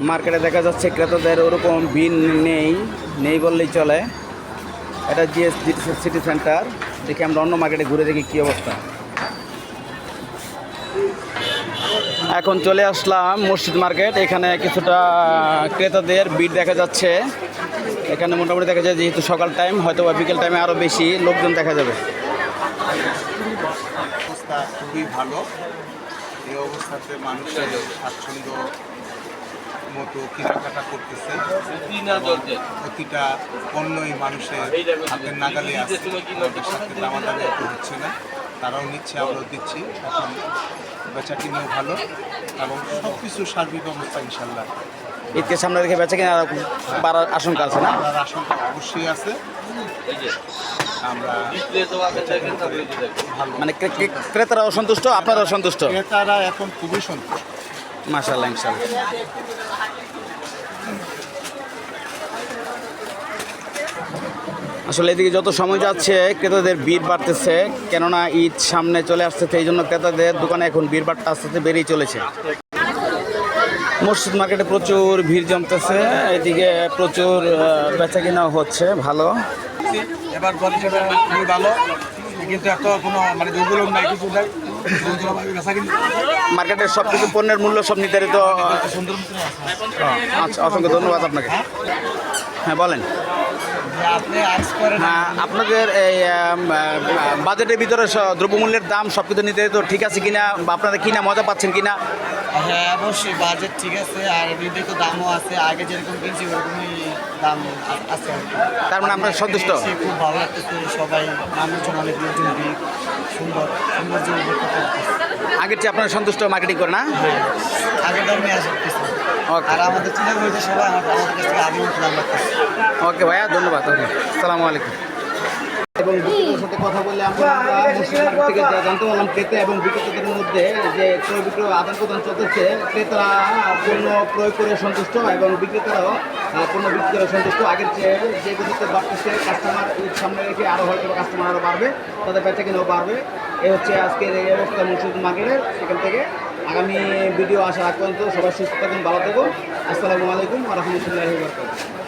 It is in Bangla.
মার্কেটে দেখা যাচ্ছে ক্রেতাদের ওরকম ভিড় নেই নেই বললেই চলে। এটা জিএস সিটি সেন্টার। দেখি আমরা অন্য মার্কেটে ঘুরে দেখি কী অবস্থা। এখন চলে আসলাম মসজিদ মার্কেট। এখানে কিছুটা ক্রেতাদের ভিড় দেখা যাচ্ছে। এখানে মোটামুটি দেখা যায় যেহেতু সকাল টাইম, হয়তো বা বিকেল টাইমে আরও বেশি লোকজন দেখা যাবে। অবস্থা খুবই ভালো। এই অবস্থাতে মানুষের স্বাচ্ছন্দ্য মতো কেনাকাটা করতেছে। প্রতিটা পণ্যই মানুষের হাতের নাগালে আছে। আমাদের সাথে দামাদামি একটু হচ্ছে না, তারাও নিচ্ছে, আমরাও দিচ্ছি। এখন বেচা কিনেও ভালো এবং সব কিছু সার্বিক অবস্থা ইনশাল্লাহ। ঈদকে সামনে রেখে বেচা কিনা বাড়ার আশঙ্কা আছে না? বাড়ার আশঙ্কা অবশ্যই আছে। আমরা মানে ক্রেতারাও সন্তুষ্ট, আপনারাও সন্তুষ্ট? ক্রেতারা এখন খুবই সন্তুষ্ট। মাশাআল্লাহ, ইনশাআল্লাহ। আসলে এদিকে যত সময় যাচ্ছে ক্রেতাদের ভিড় বাড়তেছে, কেননা ঈদ সামনে চলে আসছে, এই জন্য ক্রেতাদের দোকানে এখন ভিড় বাড়তে আস্তে আস্তে বেড়েই চলেছে। মসজিদ মার্কেটে প্রচুর ভিড় জমতেছে, এদিকে প্রচুর বেচা কিনাও হচ্ছে ভালো। এবার পরিষেবা খুবই ভালো, কিন্তু এত কোনো মানে দুর্বল নাই, কিছু নাই। মার্কেটের সব কিছু পণ্যের মূল্য সব নির্ধারিত। সুন্দর আচ্ছা, অসংখ্য ধন্যবাদ আপনাকে। হ্যাঁ বলেন। হ্যাঁ, আপনাদের এই বাজেটের ভিতরে দ্রব্যমূল্যের দাম সব কিছু নির্ধারিত ঠিক আছে কিনা, বা আপনারা কিনা মজা পাচ্ছেন কিনা? হ্যাঁ, অবশ্যই বাজেট ঠিক আছে, আর নির্ধারিত দামও আছে। আগে যেরকম কিনছি ওরকমই দাম আছে। তার মানে আপনারা সন্তুষ্ট? খুব ভালো লাগতেছে, সবাই মানুষজন অনেক লোকজন ভিড়, সুন্দর সৌন্দর্য। আগের চেয়ে আপনারা সন্তুষ্ট মার্কেটিং করে না? হ্যাঁ, আগের দামে আসতেছে। আর আমাদের চিন্তা করতে সবাই আমাদের কাছ থেকে আগে দাম লাগতেছে। ওকে ভাইয়া, ধন্যবাদ। ওকে, আসসালামু আলাইকুম। এবং বিক্রেতার সাথে কথা বললে আমরা মসজিদ মার্কেট থেকে যা জানতে পারলাম, ক্রেতা এবং বিক্রেতাদের মধ্যে যে ক্রয় বিক্রয় আদান প্রদান চলতেছে। ক্রেতারা পণ্য প্রয়োগ করে সন্তুষ্ট এবং বিক্রেতারাও পণ্য বিক্রি করে সন্তুষ্ট। আগের চেয়ে যে গতিতে বাড়তেছে, কাস্টমার সামনে রেখে আরও হয়তো কাস্টমার আরও বাড়বে, তাদের বেচা কিনাও বাড়বে। এই হচ্ছে আজকের এই অবস্থা মসজিদ মার্কেটের। সেখান থেকে আগামী ভিডিও আসার আগ পর্যন্ত সবাই সুস্থ থাকুন, ভালো থাকুন। আসসালামু আলাইকুম ওয়া রাহমাতুল্লাহি ওয়া বারাকাতুহু।